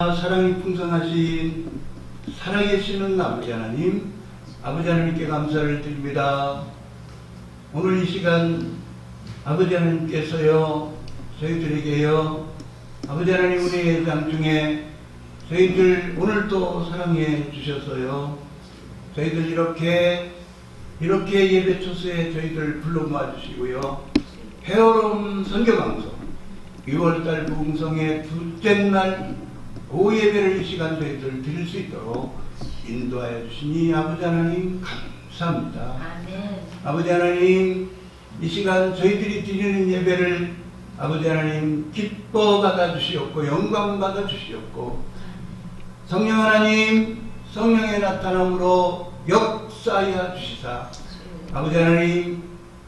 사랑이 풍성하신 살아계시는 아버지 하나님, 아버지 하나님께 감사를 드립니다. 오늘 이 시간 아버지 하나님께서요, 저희들에게요, 아버지 하나님 은혜의 장 중에 저희들 오늘도 사랑해 주셔서요, 저희들 이렇게 예배 초소에 저희들 불러 모아주시고요, 해오름 선교방송 6월달 부흥성의 둘째 날 오후 예배를 이 시간 저희들 드릴 수 있도록 인도하여 주시니 아버지 하나님 감사합니다. 아멘. 아버지 하나님, 이 시간 저희들이 드리는 예배를 아버지 하나님 기뻐 받아주시옵고 영광 받아주시옵고, 성령 하나님 성령의 나타남으로 역사하여 주시사 아버지 하나님,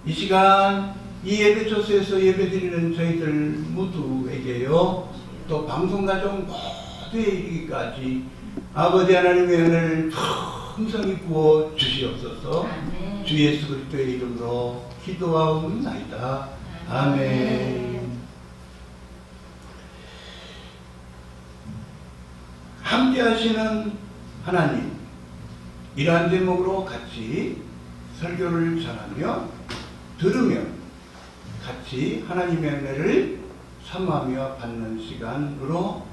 이 시간 이 예배 초소에서 예배 드리는 저희들 모두에게요, 또 방송가족 모두에 이르기까지 아버지 하나님의 은혜를 풍성히 부어 주시옵소서. 아멘. 주 예수 그리스도의 이름으로 기도하옵나이다. 아멘. 함께하시는 하나님, 이러한 제목으로 같이 설교를 전하며 들으며 같이 하나님의 은혜를 사모하며 받는 시간으로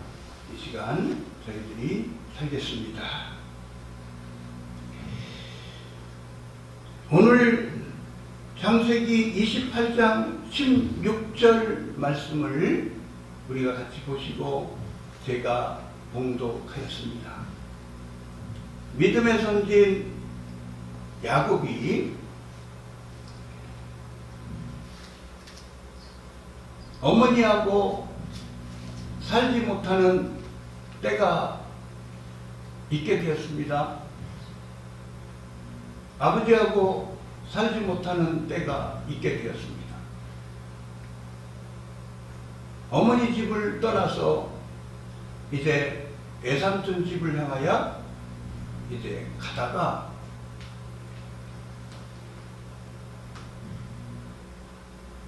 이 시간 저희들이 살겠습니다. 오늘 창세기 28장 16절 말씀을 우리가 같이 보시고 제가 봉독하였습니다. 믿음의 선진 야곱이 어머니하고 살지 못하는 때가 있게 되었습니다. 아버지하고 살지 못하는 때가 있게 되었습니다. 어머니 집을 떠나서 이제 외삼촌 집을 향하여 이제 가다가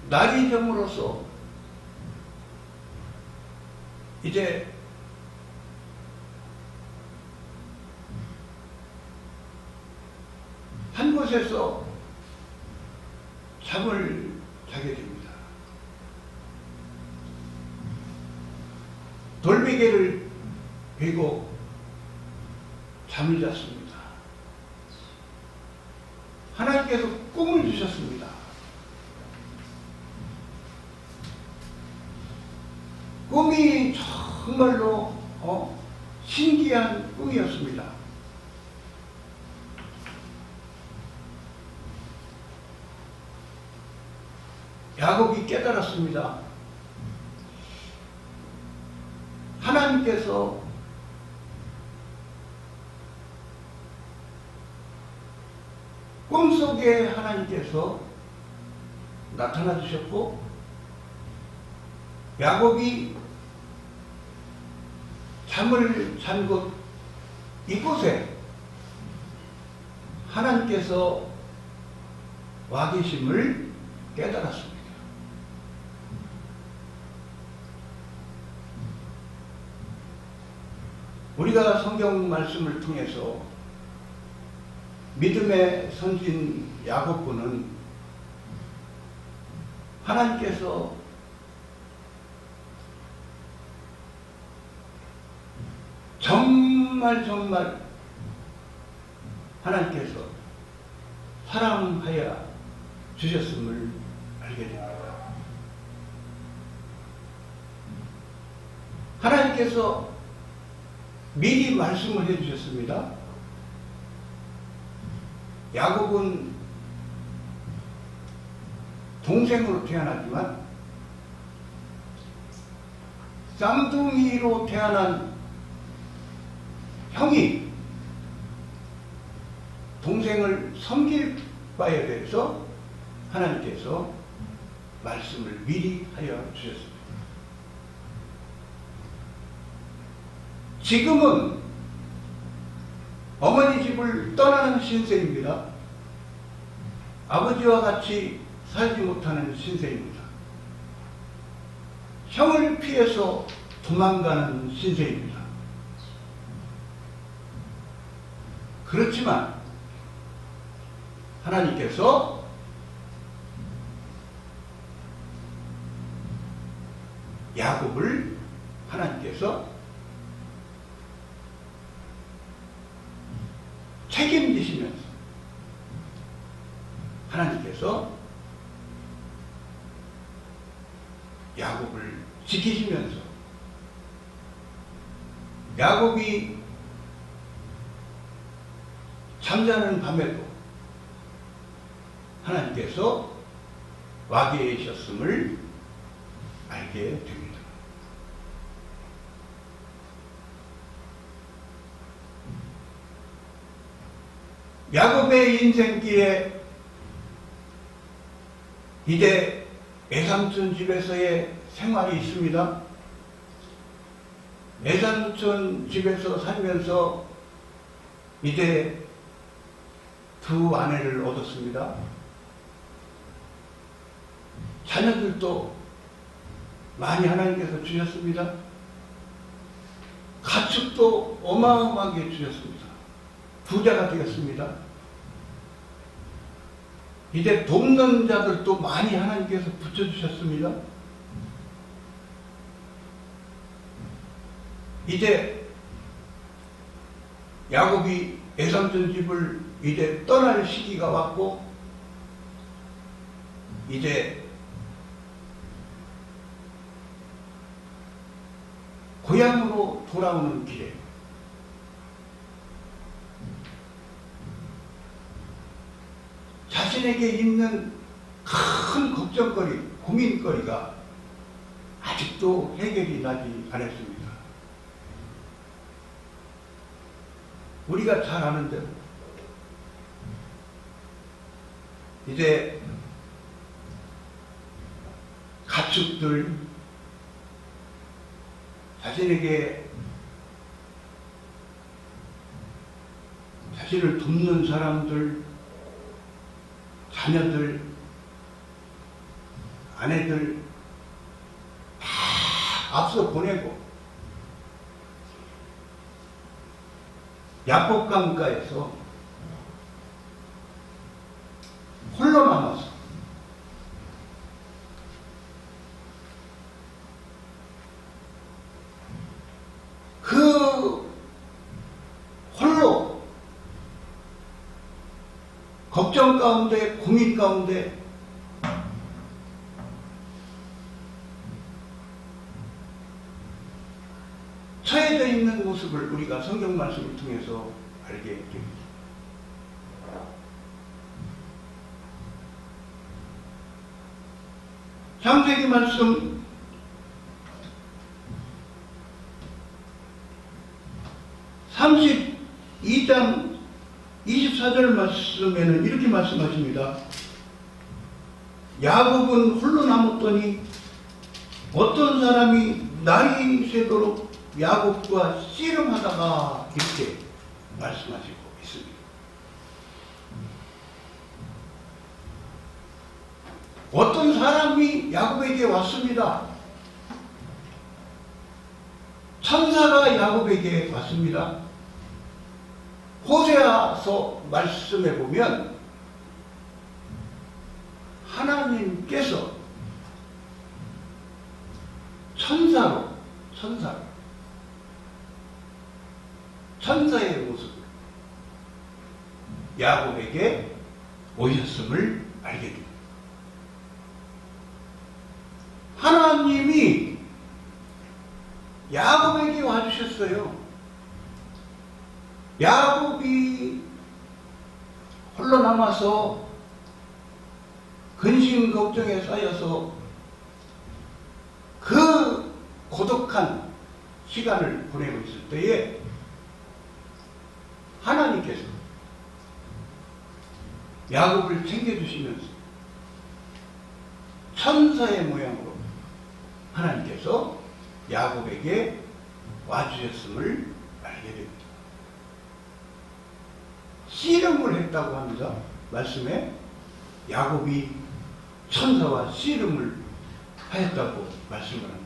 날이 점으로써 이제 한 곳에서 잠을 자게 됩니다. 돌베개를 베고 잠을 잤습니다. 하나님께서 꿈을 주셨습니다. 꿈이 정말로 신기한 꿈이었습니다. 야곱이 깨달았습니다. 하나님께서 꿈속에 하나님께서 나타나 주셨고, 야곱이 잠을 잔 곳 이곳에 하나님께서 와 계심을 깨달았습니다. 우리가 성경 말씀을 통해서 믿음의 선진 야곱군은 하나님께서 정말 하나님께서 사랑하여 주셨음을 알게 됩니다. 하나님께서 미리 말씀을 해주셨습니다. 야곱은 동생으로 태어나지만 쌍둥이로 태어난 형이 동생을 섬길 바에 대해서 하나님께서 말씀을 미리 하여 주셨습니다. 지금은 어머니 집을 떠나는 신세입니다. 아버지와 같이 살지 못하는 신세입니다. 형을 피해서 도망가는 신세입니다. 그렇지만 하나님께서 야곱을 하나님께서 책임지시면서 하나님께서 야곱을 지키시면서 야곱이 잠자는 밤에도 하나님께서 와 계셨음을 알게 됩니다. 야곱의 인생길에 이제 외삼촌 집에서의 생활이 있습니다. 외삼촌 집에서 살면서 이제 두 아내를 얻었습니다. 자녀들도 많이 하나님께서 주셨습니다. 가축도 어마어마하게 주셨습니다. 부자가 되었습니다. 이제 돕는 자들도 많이 하나님께서 붙여주셨습니다. 이제 야곱이 외삼촌 집을 이제 떠날 시기가 왔고, 이제 고향으로 돌아오는 길에 자신에게 있는 큰 걱정거리, 고민거리가 아직도 해결이 나지 않았습니다. 우리가 잘 아는 대로 이제 가축들, 자신에게 자신을 돕는 사람들, 자녀들, 아내들 다 앞서 보내고 야복강가에서 홀로 남아서 그 홀로 걱정 가운데, 고민 가운데 처해져 있는 모습을 우리가 성경 말씀을 통해서 알게 됩니다. 창세기 말씀 32장 24절 말씀에는 이렇게 말씀하십니다. 야곱은 홀로 남았더니 어떤 사람이 날이 새도록 야곱과 씨름하다가 이렇게 말씀하시고 있습니다. 어떤 사람이 야곱에게 왔습니다. 천사가 야곱에게 왔습니다. 호세아서 말씀해 보면 하나님께서 천사의 모습으로 야곱에게 오셨음을 알게 됩니다. 하나님이 야곱에게 와주셨어요. 야곱이 홀로 남아서 근심 걱정에 쌓여서 그 고독한 시간을 보내고 있을 때에 하나님께서 야곱을 챙겨주시면서 천사의 모양으로 하나님께서 야곱에게 와주셨음을 알게 됩니다. 씨름을 했다고 합니다. 말씀에 야곱이 천사와 씨름을 하였다고 말씀을 합니다.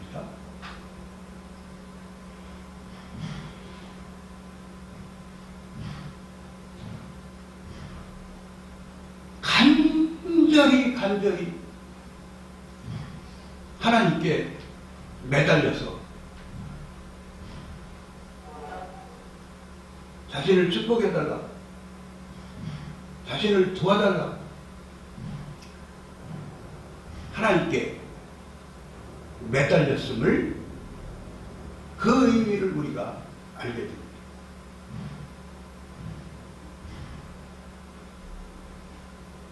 간절히 하나님께 매달려서 자신을 축복해달라, 자신을 도와달라, 하나님께 매달렸음을, 그 의미를 우리가 알게 됩니다.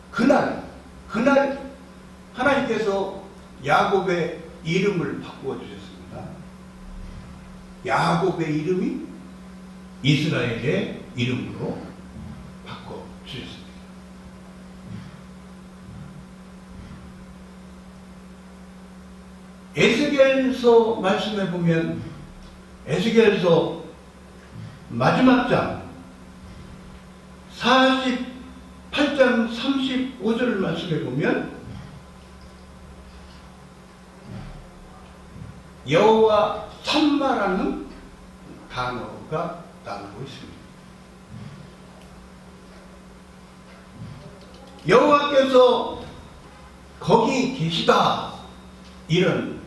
그날 하나님께서 야곱의 이름을 바꾸어 주셨습니다. 야곱의 이름이 이스라엘의 이름으로 바꿔 주셨습니다. 에스겔서 말씀해 보면, 에스겔서 마지막 장 48장 35절 말씀해 보면, 여호와 삼마라는 단어가 나오고 있습니다. 여호와께서 거기 계시다, 이런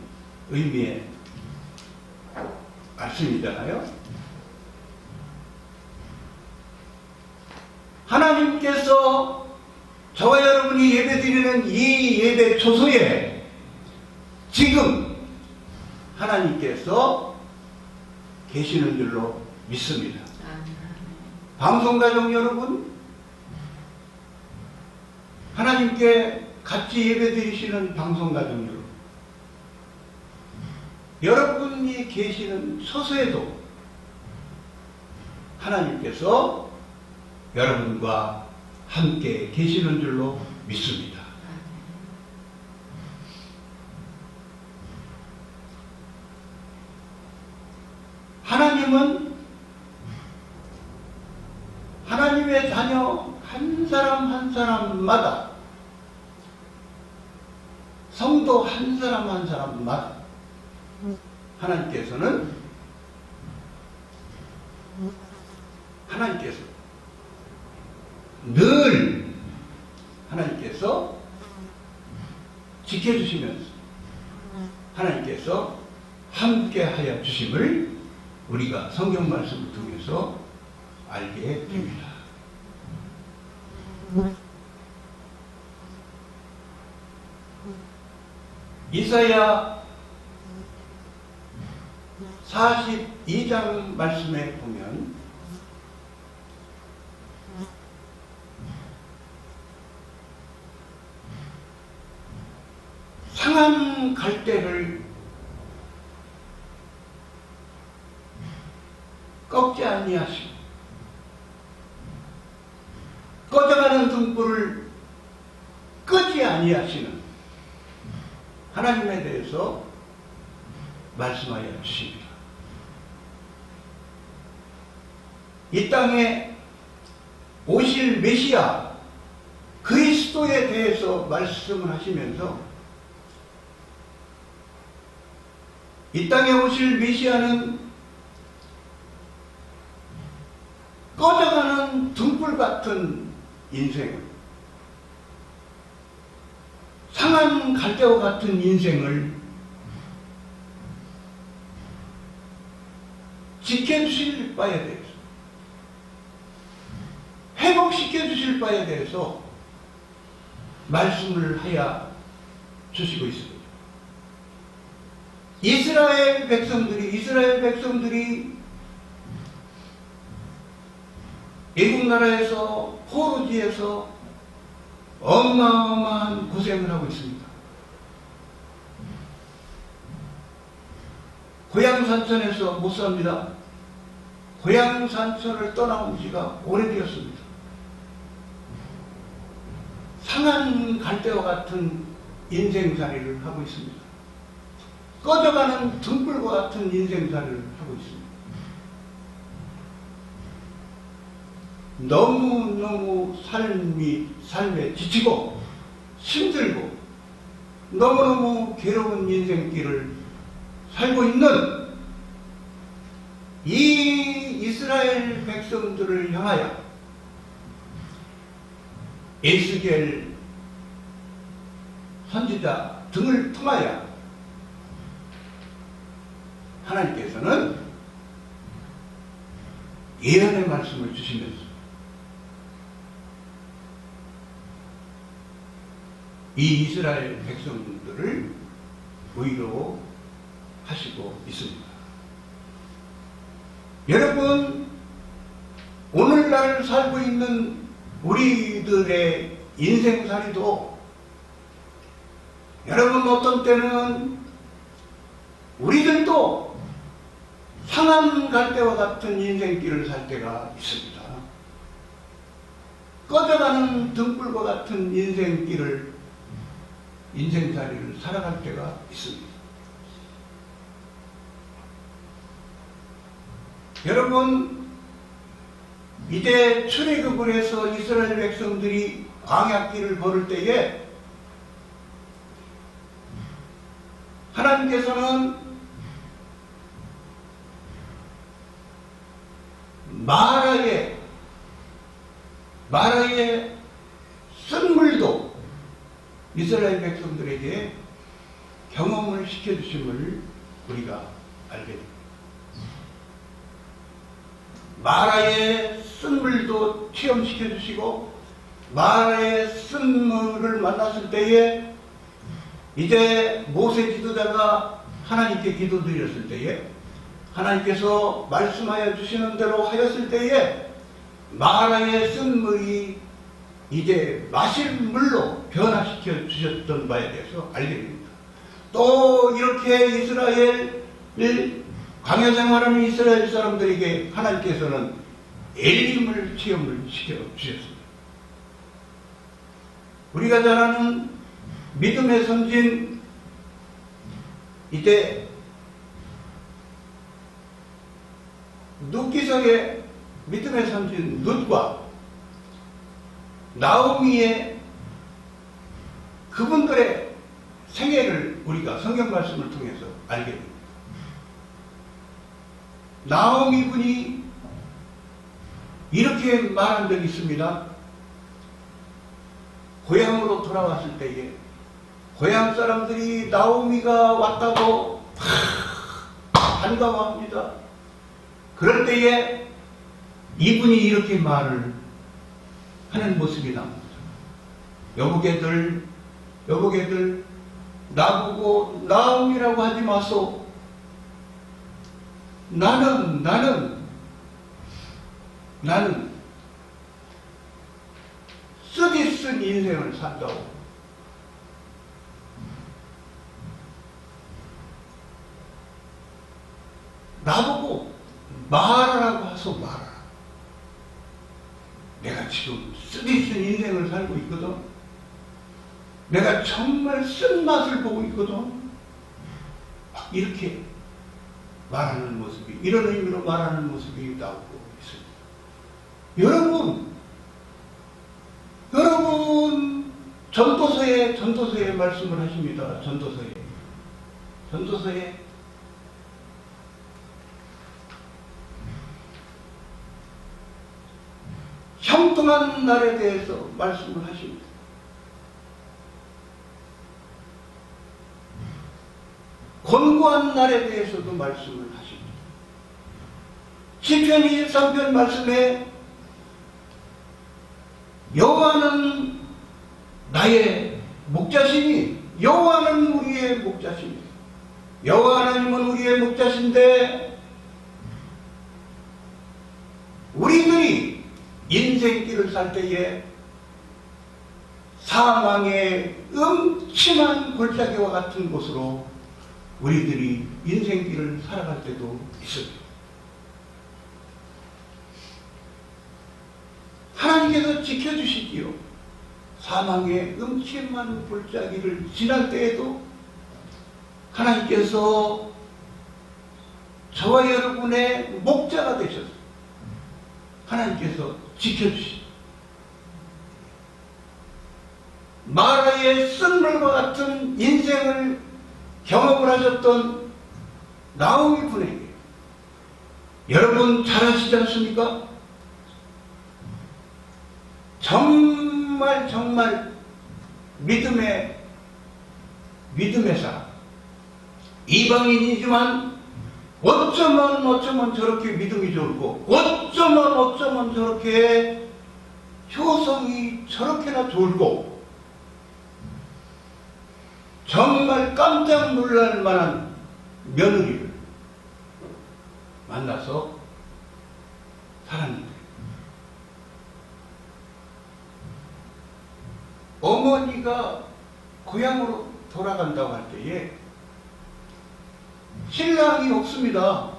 의미의 말씀이잖아요. 하나님께서 저와 여러분이 예배드리는 이 예배 초소에 지금 하나님께서 계시는 줄로 믿습니다. 방송가족 여러분, 하나님께 같이 예배드리시는 방송가족 여러분, 여러분이 계시는 처소에도 하나님께서 여러분과 함께 계시는 줄로 믿습니다. 하나님은 하나님의 자녀 한 사람 한 사람마다, 성도 한 사람 한 사람마다 하나님께서 늘 하나님께서 지켜주시면서 하나님께서 함께하여 주심을 우리가 성경 말씀을 통해서 알게 됩니다. 이사야 42장 말씀에 보면, 상한 갈대를 꺾지 아니하시고 꺼져가는 등불을 끄지 아니하시는 하나님에 대해서 말씀하여 주십니다. 이 땅에 오실 메시아 그리스도에 대해서 말씀을 하시면서, 이 땅에 오실 메시아는 꺼져가는 등불 같은 인생을, 상한 갈대와 같은 인생을 지켜주실 바에 대해서, 회복시켜주실 바에 대해서 말씀을 하여 주시고 있습니다. 이스라엘 백성들이 애국 나라에서, 포로지에서 어마어마한 고생을 하고 있습니다. 고향 산천에서 못 삽니다. 고향 산천을 떠나온 지가 오래되었습니다. 상한 갈대와 같은 인생살이를 하고 있습니다. 꺼져가는 등불과 같은 인생살이를 하고 있습니다. 너무너무 삶에 지치고 힘들고 너무너무 괴로운 인생길을 살고 있는 이 이스라엘 백성들을 향하여 에스겔 선지자 등을 통하여 하나님께서는 예언의 말씀을 주시면서 이 이스라엘 백성들을 의로 하시고 있습니다. 여러분, 오늘날 살고 있는 우리들의 인생살이도 여러분 어떤 때는 우리들도 상한 갈대와 같은 인생길을 살 때가 있습니다. 꺼져가는 등불과 같은 인생살이를 살아갈 때가 있습니다. 여러분, 이제 출애굽을 해서 이스라엘 백성들이 광야길을 걸을 때에 하나님께서는 마라의 쓴물도 이스라엘 백성들에게 경험을 시켜주심을 우리가 알게 됩니다. 마라의 쓴물도 체험시켜주시고 마라의 쓴물을 만났을 때에 이제 모세 지도자가 하나님께 기도드렸을 때에 하나님께서 말씀하여 주시는 대로 하였을 때에 마라의 쓴물이 이제 마실 물로 변화시켜 주셨던 바에 대해서 알게 됩니다. 또 이렇게 광야 생활하는 이스라엘 사람들에게 하나님께서는 엘림을 체험을 시켜 주셨습니다. 우리가 잘 아는 믿음의 선진, 이때 룻기서의 믿음의 선진 룻과 나오미의 그분들의 생애를 우리가 성경 말씀을 통해서 알게 됩니다. 나오미 분이 이렇게 말한 적이 있습니다. 고향으로 돌아왔을 때에 고향 사람들이 나오미가 왔다고 반가워합니다. 그럴 때에 이분이 이렇게 말을 하는 모습이 나옵니다. 여보게들 나보고 나오미라고 하지 마소. 나는 쓰디쓴 인생을 산다고. 나보고 말하라고 하소. 말하라. 내가 지금 쓰디쓴 인생을 살고 있거든. 내가 정말 쓴맛을 보고 있거든. 이렇게 말하는 모습이, 이런 의미로 말하는 모습이 나오고 있습니다. 여러분 전도서에 말씀을 하십니다. 전도서에 형통한 날에 대해서 말씀을 하십니다. 곤고한 날에 대해서도 말씀을 하십니다. 시편 23편 말씀에 여호와는 나의 목자시니, 여호와는 우리의 목자십니다. 여호와 하나님은 우리의 목자신데 우리들이 인생길을 살 때에 사망의 음침한 골짜기와 같은 곳으로 우리들이 인생길을 살아갈 때도 있습니다. 하나님께서 지켜주시지요. 사망의 음침한 골짜기를 지날 때에도 하나님께서 저와 여러분의 목자가 되셔서 하나님께서 지켜주시죠. 마라의 쓴물과 같은 인생을 경험을 하셨던 나오미 분에게 여러분 잘 아시지 않습니까? 정말 믿음의 믿음의 사람, 이방인이지만 어쩌면 저렇게 믿음이 좋고 어쩌면 저렇게 효성이 저렇게나 좋고 정말 깜짝 놀랄 만한 며느리를 만나서 살았는데 어머니가 고향으로 돌아간다고 할 때에 신랑이 없습니다.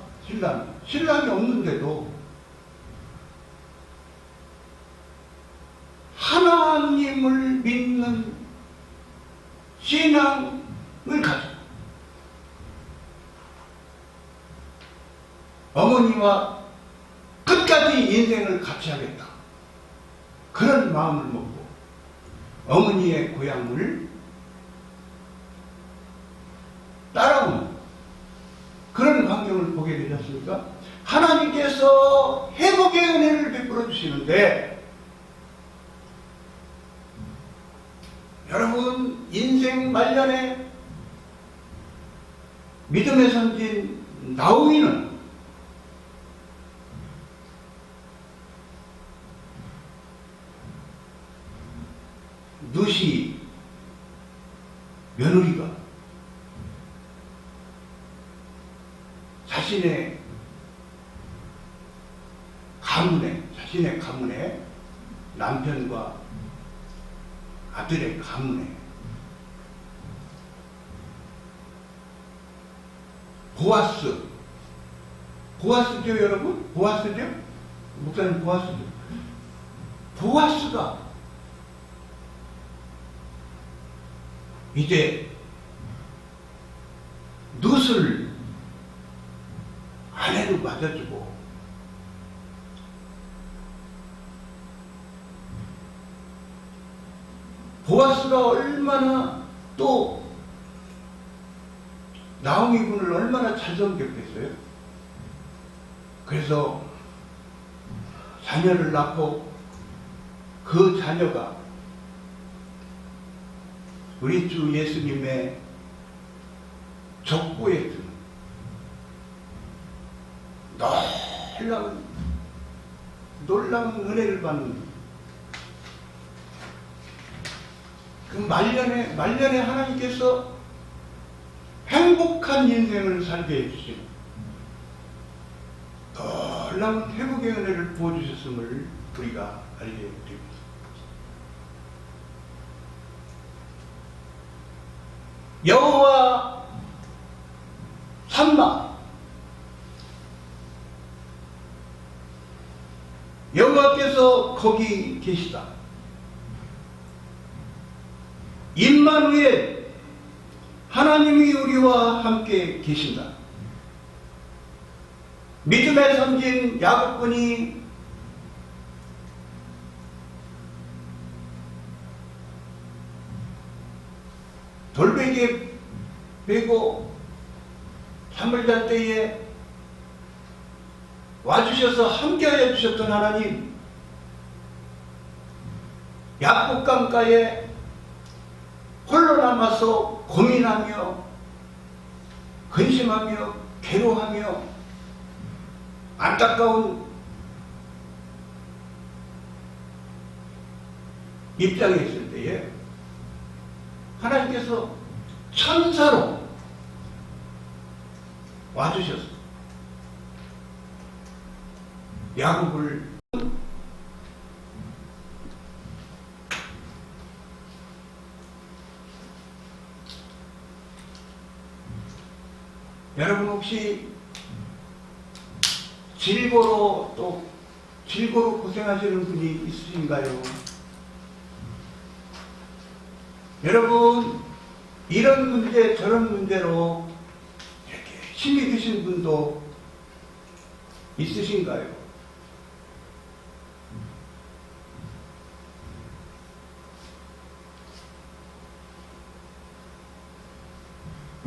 신랑이 없는데도 하나님을 믿는 신앙을 가지고 어머니와 끝까지 인생을 같이 하겠다. 그런 마음을 먹고 어머니의 고향을 따라오는 그런 광경을 보게 되지 않습니까? 하나님께서 회복의 은혜를 베풀어 주시는데 여러분 인생 말년에 믿음의 선진 나오미는 누시 며느리가 자신의 가문에 남편과 아들의 가문에 보아스죠 여러분? 보아스죠? 목사님 보아스죠? 보아스가 이제 룻을 아내로 맞아주고 보아스가 얼마나 또 나오미 군을 얼마나 잘 섬겼겠어요? 그래서 자녀를 낳고 그 자녀가 우리 주 예수님의 족보에 드는 놀라운 은혜를 받는 그 말년에 하나님께서 행복한 인생을 살게 해주시는 놀라운 회복의 은혜를 부어주셨음을 우리가 알게 됩니다. 여호와 삼마 여호와께서 거기 계시다. 임마누엘 하나님이 우리와 함께 계신다. 믿음의 선진 야곱군이 돌베개에 베고 잠을 잘 때에 와주셔서 함께하여 주셨던 하나님, 야곱 강가에 홀로 남아서 고민하며 근심하며 괴로워하며 안타까운 입장에 있을 때에 하나님께서 천사로 와주셔서 야곱을 여러분 혹시 질고로 고생하시는 분이 있으신가요? 여러분 이런 문제 저런 문제로 이렇게 힘이 드신 분도 있으신가요?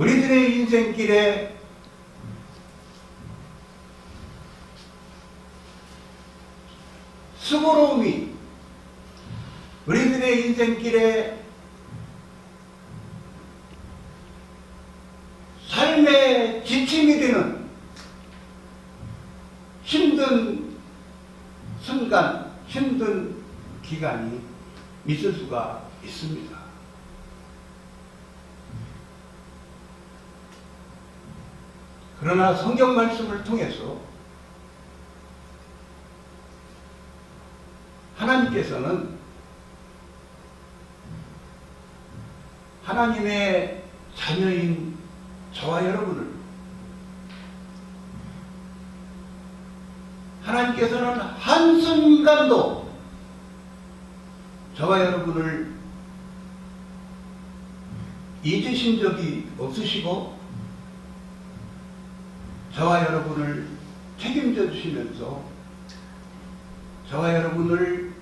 우리들의 인생길에 수고로움이 우리들의 인생길에 지침이 되는 힘든 순간, 힘든 기간이 있을 수가 있습니다. 그러나 성경 말씀을 통해서 하나님께서는 하나님의 자녀인 저와 여러분을 하나님께서는 한순간도 저와 여러분을 잊으신 적이 없으시고 저와 여러분을 책임져 주시면서 저와 여러분을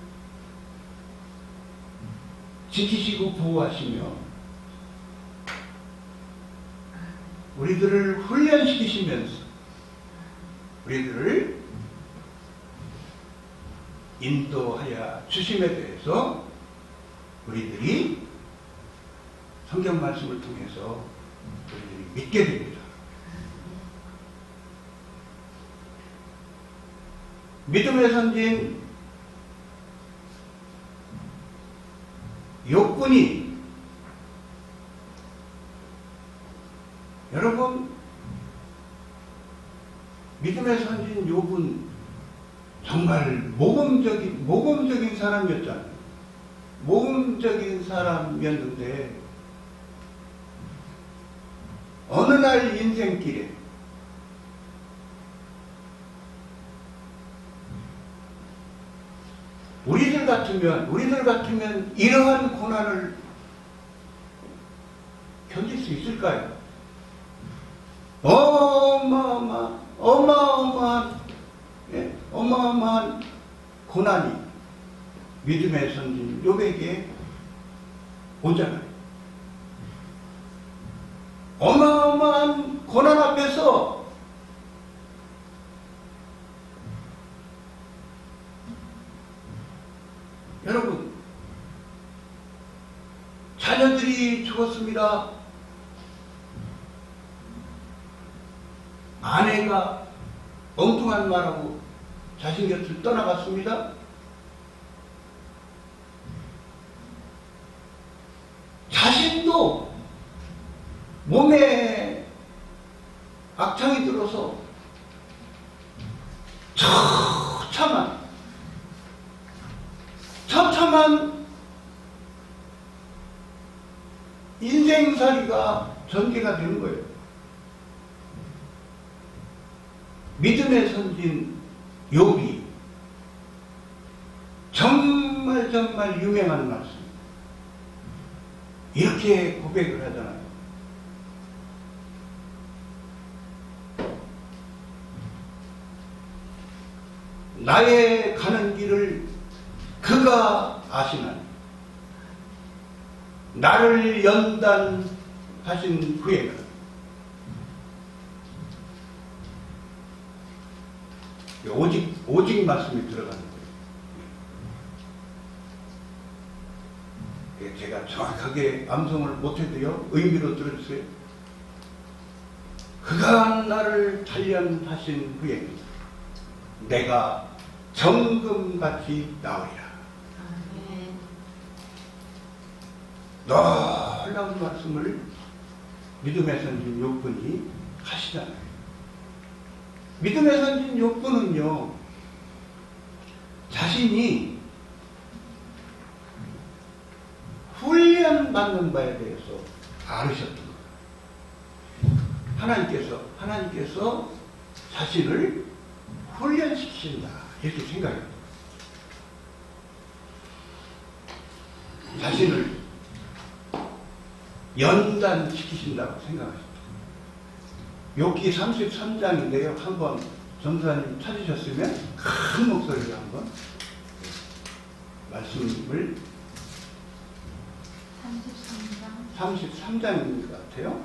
지키시고 보호하시며 우리들을 훈련시키시면서 우리들을 인도하여 주심에 대해서 우리들이 성경 말씀을 통해서 우리들이 믿게 됩니다. 믿음의 선진 욥군이 여러분 믿음의 선진 욥은 정말 모범적인 사람이었잖아요. 모범적인 사람이었는데 어느 날 인생길에 우리들 같으면 이러한 고난을 견딜 수 있을까요? 어마어마한 고난이 믿음의 선진 욥에게 오잖아요. 어마어마한 고난 앞에서 여러분 자녀들이 죽었습니다. 아내가 엉뚱한 말하고 자신 곁을 떠나갔습니다. 자신도 몸에 악창이 들어서 처참한 인생살이가 전개가 되는 거예요. 믿음의 선진 욥이 정말 유명한 말씀 이렇게 고백을 하잖아요. 나의 가는 길을 그가 아시나니 나를 연단하신 후에는 오직 말씀이 들어가는 거예요. 제가 정확하게 암송을 못해도요 의미로 들어주세요. 그가 나를 단련하신 후에는 내가 정금같이 나오리라. 놀라운 말씀을 믿음의 선진 욥군이 하시잖아요. 믿음의 선진 욥군은요 자신이 훈련받는 바에 대해서 알으셨던 거예요. 하나님께서 자신을 훈련시키신다 이렇게 생각해요. 자신을 연단시키신다고 생각하십니다. 욥기 33장인데요. 한번 전사님 찾으셨으면 큰 목소리로 한번 말씀을 33장인 것 같아요.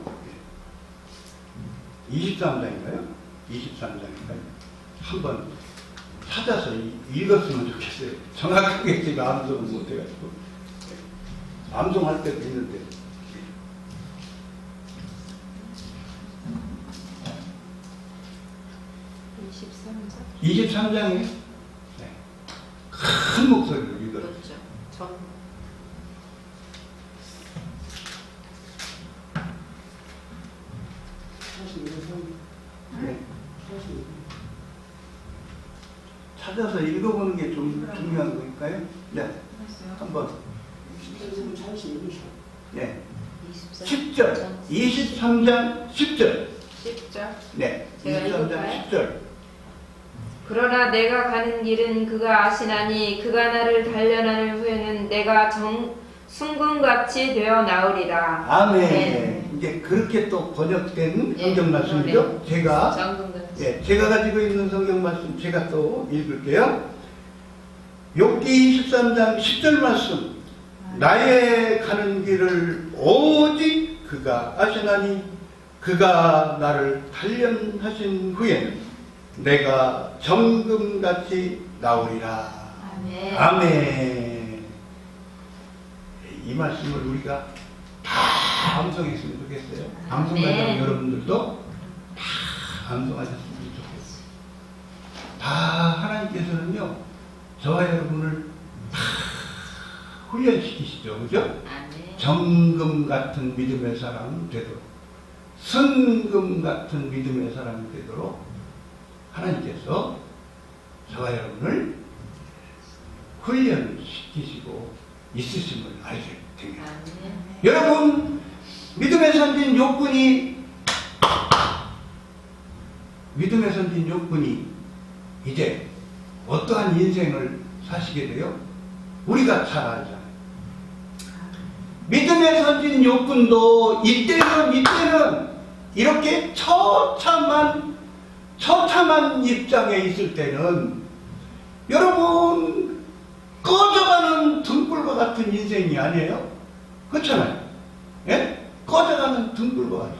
23장인가요? 23장인가요? 한번 찾아서 읽었으면 좋겠어요. 정확하게 제가 암송을 못해가지고 암송할 때도 있는데 23장에 네. 큰 목소리로 읽어요. 그렇죠. 전 네. 찾아서 읽어보는 게 좀 중요한 거니까요. 네, 한번. 네. 10절, 23장 10절. 10절. 네, 제가 23장 읽을까요? 10절. 그러나 내가 가는 길은 그가 아시나니 그가 나를 단련하는 후에는 내가 순금같이 되어 나오리라. 아멘. 네. 이제 그렇게 또 번역된 예, 성경 말씀이죠. 제가 정금같이. 제가 가지고 있는 성경 말씀 제가 또 읽을게요. 욥기 23장 10절 말씀. 나의 가는 길을 오직 그가 아시나니 그가 나를 단련하신 후에는 내가 정금같이 나오리라. 아멘. 아멘. 이 말씀을 우리가 다 암송했으면 좋겠어요. 암송가장 여러분들도 다 암송하셨으면 좋겠어요. 다 하나님께서는요, 저와 여러분을 다 훈련시키시죠. 그죠? 아멘. 정금 같은 믿음의 사람이 되도록, 순금 같은 믿음의 사람이 되도록 하나님께서 저와 여러분을 훈련을 시키시고 있으심을 알게 됩니다. 아멘. 여러분, 믿음의 선진 욕군이 이제 어떠한 인생을 사시게 돼요? 우리가 잘 알잖아요. 믿음의 선진 욕군도 이때는 이렇게 처참한 입장에 있을 때는 여러분 꺼져가는 등불과 같은 인생이 아니에요? 그렇잖아요. 예? 꺼져가는 등불과 같아요.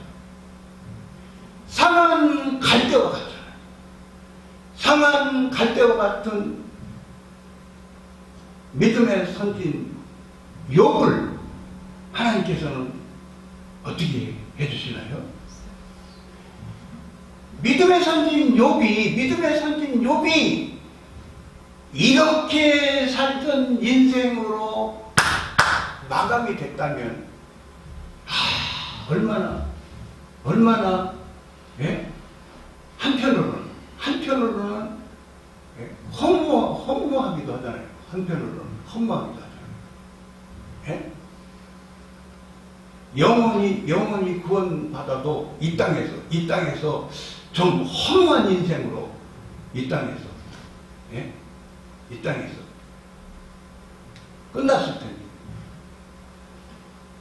상한 갈대와 같잖아요. 상한 갈대와 같은 믿음의 선진 욥을 하나님께서는 어떻게 해주시나요? 믿음의 선진 욥이 이렇게 살던 인생으로 마감이 됐다면 얼마나 예? 한편으로는 예? 허무하기도 하잖아요. 한편으로는 허무하기도 하잖아요. 예? 영원히 구원받아도 이 땅에서 좀 허무한 인생으로 이 땅에서 끝났을 텐데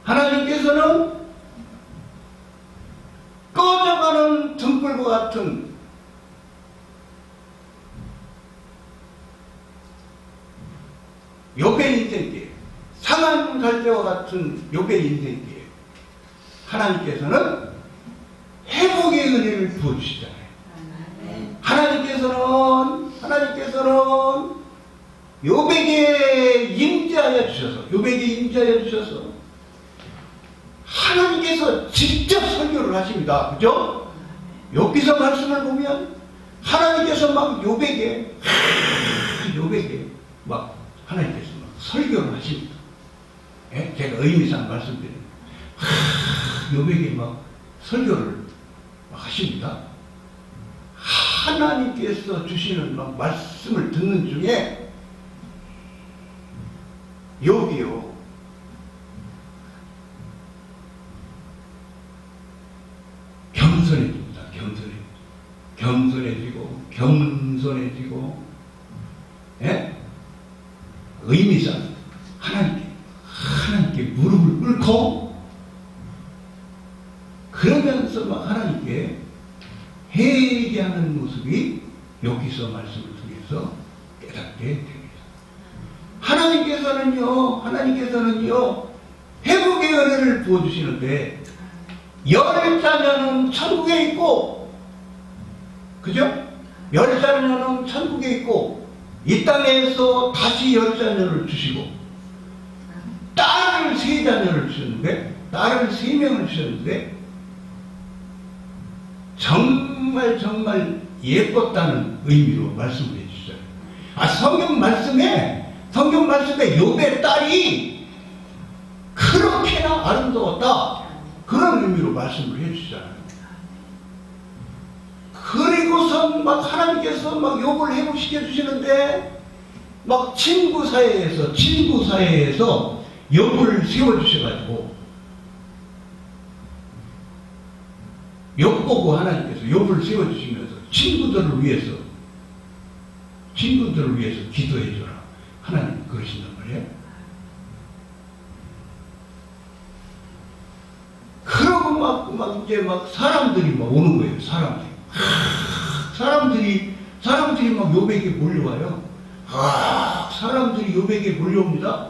하나님께서는 꺼져가는 등불과 같은 욥의 인생기에 상한 갈대와 같은 욥의 인생기에 하나님께서는 회복의 은혜를 부어주시잖아요. 하나님께서는 욥에게 임재하여 주셔서 하나님께서 직접 설교를 하십니다. 그죠? 욥기서 말씀을 보면 하나님께서 막 욥에게 막 하나님께서 막 설교를 하십니다. 예? 제가 의미상 말씀드립니다. 욥에게 막 설교를 막 하십니다. 하나님께서 주시는 막 말씀을 듣는 중에 욥이요 겸손해지고 예? 의미상 하나님께 무릎을 꿇고 그러면서 막 하나님께 회개하는 모습이 여기서 말씀을 통해서 깨닫게 됩니다. 하나님께서는요 회복의 은혜를 부어주시는데 10자녀는 천국에 있고, 그죠? 10자녀는 천국에 있고 이 땅에서 다시 10자녀를 주시고 딸을 3자녀를 주셨는데, 딸을 3명을 주셨는데 정말 예뻤다는 의미로 말씀을 해주셨어요. 아, 성경 말씀에 욥의 딸이 그렇게나 아름다웠다, 그런 의미로 말씀을 해주시잖아요. 그리고선 막 하나님께서 막 욥을 회복시켜 주시는데, 막 친구 사이에서 욥을 세워주셔가지고, 욥 보고 하나님께서 욥을 세워주시면서 친구들을 위해서 기도해줘라, 하나님 그러신단 말이에요. 그러고 막 이제 막 사람들이 막 오는 거예요. 사람들이 막 욥에게 몰려와요. 사람들이 욥에게 몰려옵니다.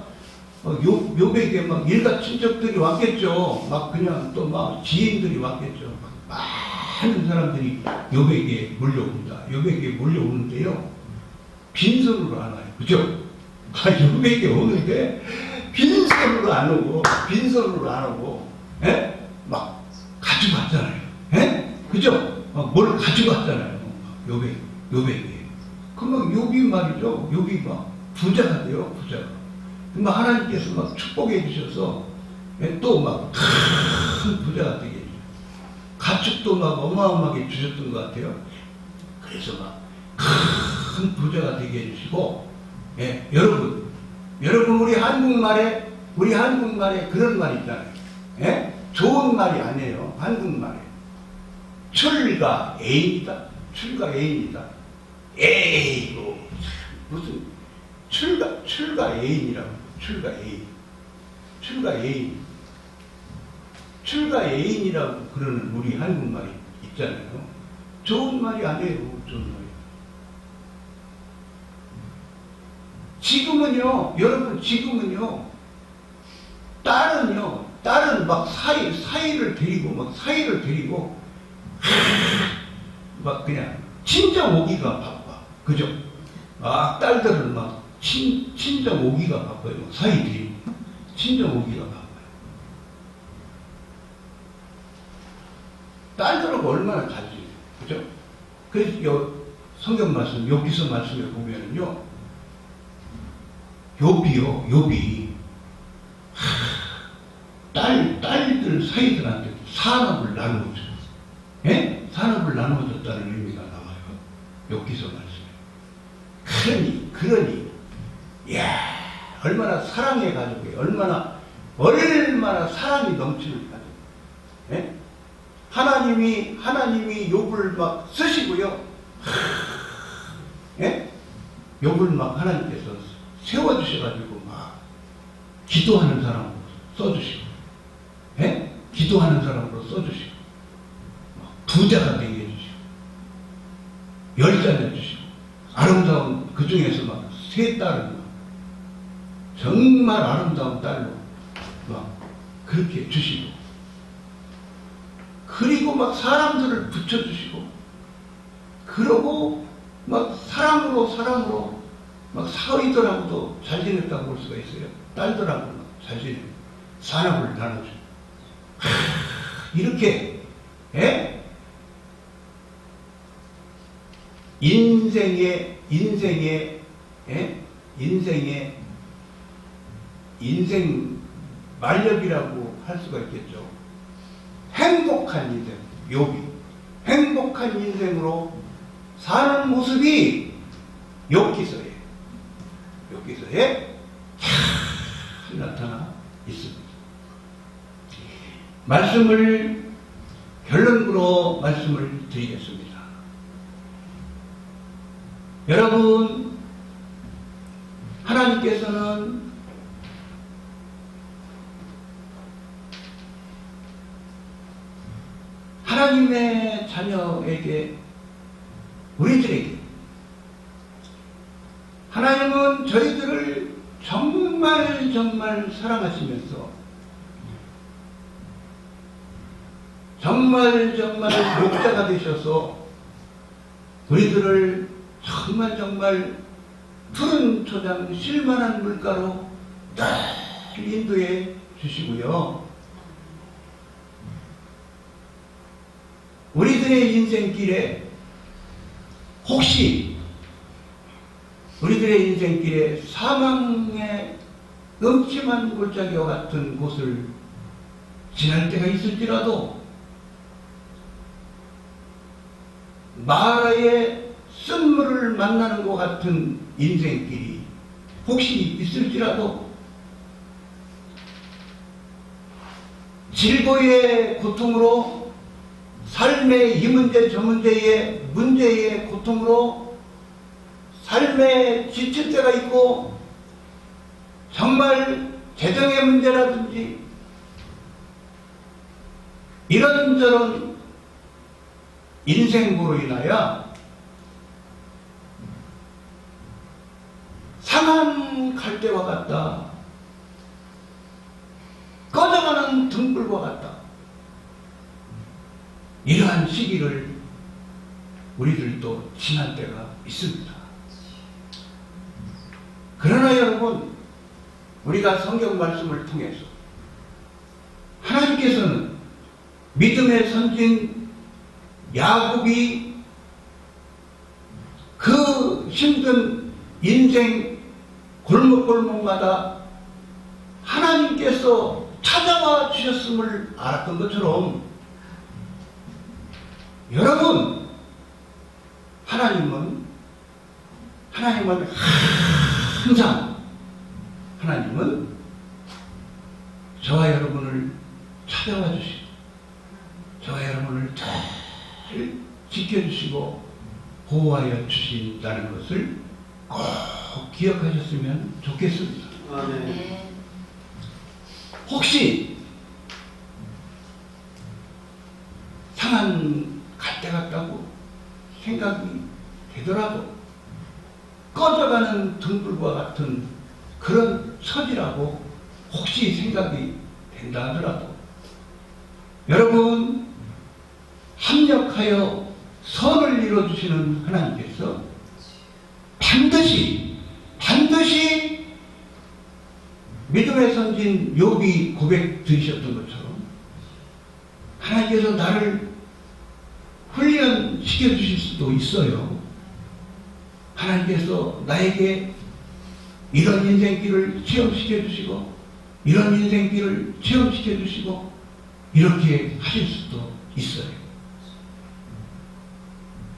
욥에게 막 일가 친척들이 왔겠죠. 막 그냥 또 막 지인들이 왔겠죠. 많은 사람들이 욥에게 몰려옵니다. 욥에게 몰려오는데요, 빈손으로 안 와요. 그죠? 욥에게 오는데 빈손으로 안 오고, 예? 막 가지고 왔잖아요. 예? 그죠? 뭘 가지고 왔잖아요. 욥에게. 그럼 욥이 말이죠. 욥이 막 부자가 돼요. 부자가. 막 하나님께서 막 축복해 주셔서 또 막 큰 부자가 되게 해주세요. 가축도 막 어마어마하게 주셨던 것 같아요. 그래서 막 큰 부자가 되게 해주시고, 예, 여러분 우리 한국말에 그런 말 있잖아요. 예? 좋은 말이 아니에요. 한국말에 출가 애인이다. 에이고, 무슨 출가 애인이라고. 출가 애인이라고 그러는 우리 한국말이 있잖아요. 좋은 말이 아니에요. 좋은 말이. 지금은요, 딸은 막 사이를 데리고 막 그냥 친정 오기가 바빠. 그죠? 딸들은 막 친정 오기가 바빠요. 사이 데리고 친정 오기가 바빠요. 딸들하고 얼마나 잘 지내요. 그죠? 그래서 성경 말씀, 욥기서 말씀에 보면은요, 욥이 딸들 사이들한테 산업을 나누어줘요. 예? 산업을 나누어줬다는 의미가 나와요. 욥기서 말씀에. 그러니, 이야, 얼마나 사랑의 가족이에요. 얼마나 사랑이 넘치는 가족. 예? 하나님이 욥을 막 쓰시고요. 예? 욥을 막 하나님께서 세워주셔가지고 막 기도하는 사람으로 써주시고, 예? 기도하는 사람으로 써주시고, 부자가 되게 해주시고, 열자 내주시고, 아름다운 그 중에서 막 세 딸을 막 정말 아름다운 딸로 막 그렇게 주시고, 그리고 막 사람들을 붙여주시고, 그러고 막 사랑으로 막 사위들하고도 잘 지냈다고 볼 수가 있어요. 딸들하고 잘 지내고 산업을 나눠주고, 이렇게, 예? 인생의 인생 말렵이라고 할 수가 있겠죠. 행복한 인생, 욥이 행복한 인생으로 사는 모습이 욥기서에 잘 나타나 있습니다. 결론으로 말씀을 드리겠습니다. 여러분, 하나님께서는 하나님의 자녀에게, 우리들에게, 하나님은 저희들을 정말 사랑하시면서 정말 목자가 되셔서 우리들을 정말 푸른 초장 쉴만한 물가로 늘 인도해 주시고요. 우리들의 인생길에 혹시 우리들의 인생길에 사망의 음침한 골짜기와 같은 곳을 지날 때가 있을지라도 마라의 쓴물을 만나는 것 같은 인생길이 혹시 있을지라도 질고의 고통으로 삶의 이 문제 저 문제의 고통으로 삶에 지칠 때가 있고 정말 재정의 문제라든지 이런저런 인생고로 인하여 상한 갈대와 같다. 꺼져가는 등불과 같다. 이러한 시기를 우리들도 지난 때가 있습니다. 그러나 여러분, 우리가 성경 말씀을 통해서 하나님께서는 믿음의 선진 야곱이 그 힘든 인생 골목골목마다 하나님께서 찾아와 주셨음을 알았던 것처럼 여러분, 하나님은 항상 저와 여러분을 찾아와 주시고 저와 여러분을 잘 지켜주시고 보호하여 주신다는 것을 꼭 기억하셨으면 좋겠습니다. 아멘. 혹시 상한 갈대 같다고 생각이 되더라도 꺼져가는 등불과 같은 그런 처지라고 혹시 생각이 된다 하더라도 여러분, 합력하여 선을 이루어주시는 하나님께서 반드시 믿음의 선진 욥이 고백 드리셨던 것처럼 하나님께서 나를 훈련시켜 주실 수도 있어요. 하나님께서 나에게 이런 인생길을 체험시켜 주시고 이런 인생길을 체험시켜 주시고 이렇게 하실 수도 있어요.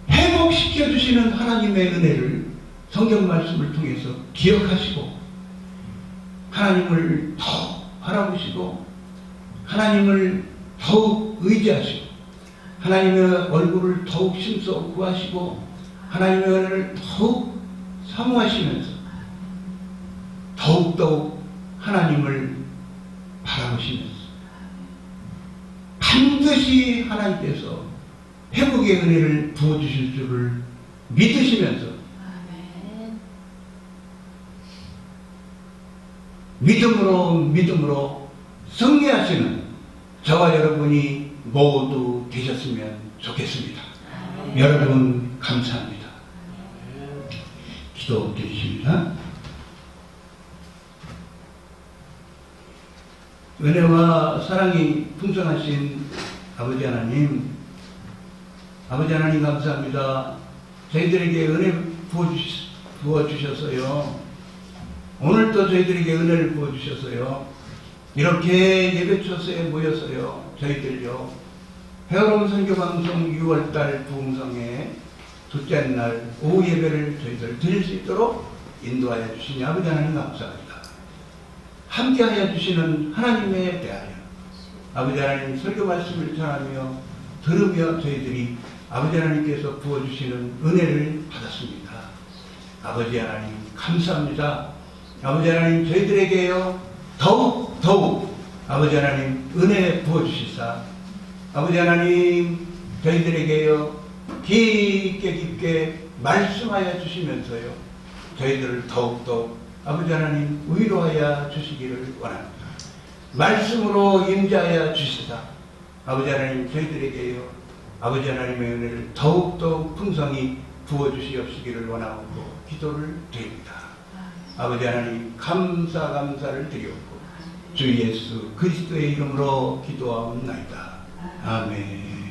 회복시켜 주시는 하나님의 은혜를 성경 말씀을 통해서 기억하시고 하나님을 더욱 바라보시고 하나님을 더욱 의지하시고 하나님의 얼굴을 더욱 심써 구하시고 하나님의 은혜를 더욱 사모하시면서 더욱더욱 하나님을 바라보시면서 반드시 하나님께서 회복의 은혜를 부어주실 줄을 믿으시면서 믿음으로 승리하시는 저와 여러분이 모두 되셨으면 좋겠습니다. 여러분 감사합니다. 기도드리십니다. 은혜와 사랑이 풍성하신 아버지 하나님 감사합니다. 저희들에게 은혜 부어주셨어요. 오늘도 저희들에게 은혜를 부어주셨어요. 이렇게 예배초소에 모였어요. 저희들요. 헤어롬 선교방송 6월달 부흥성의 둘째 날 오후 예배를 저희들 드릴 수 있도록 인도하여 주시니 아버지 하나님 감사합니다. 함께하여 주시는 하나님에 대하여 아버지 하나님 설교 말씀을 전하며 들으며 저희들이 아버지 하나님께서 부어주시는 은혜를 받았습니다. 아버지 하나님 감사합니다. 아버지 하나님 저희들에게요 더욱 아버지 하나님 은혜 부어주시사 아버지 하나님 저희들에게요 깊게 말씀하여 주시면서요 저희들을 더욱더 아버지 하나님 위로하여 주시기를 원합니다. 말씀으로 임재하여 주시사 아버지 하나님 저희들에게요 아버지 하나님의 은혜를 더욱더 풍성히 부어주시옵시기를 원하고 기도를 드립니다. 아버지 하나님 감사를 드리옵고 주 예수 그리스도의 이름으로 기도하옵나이다. 아멘.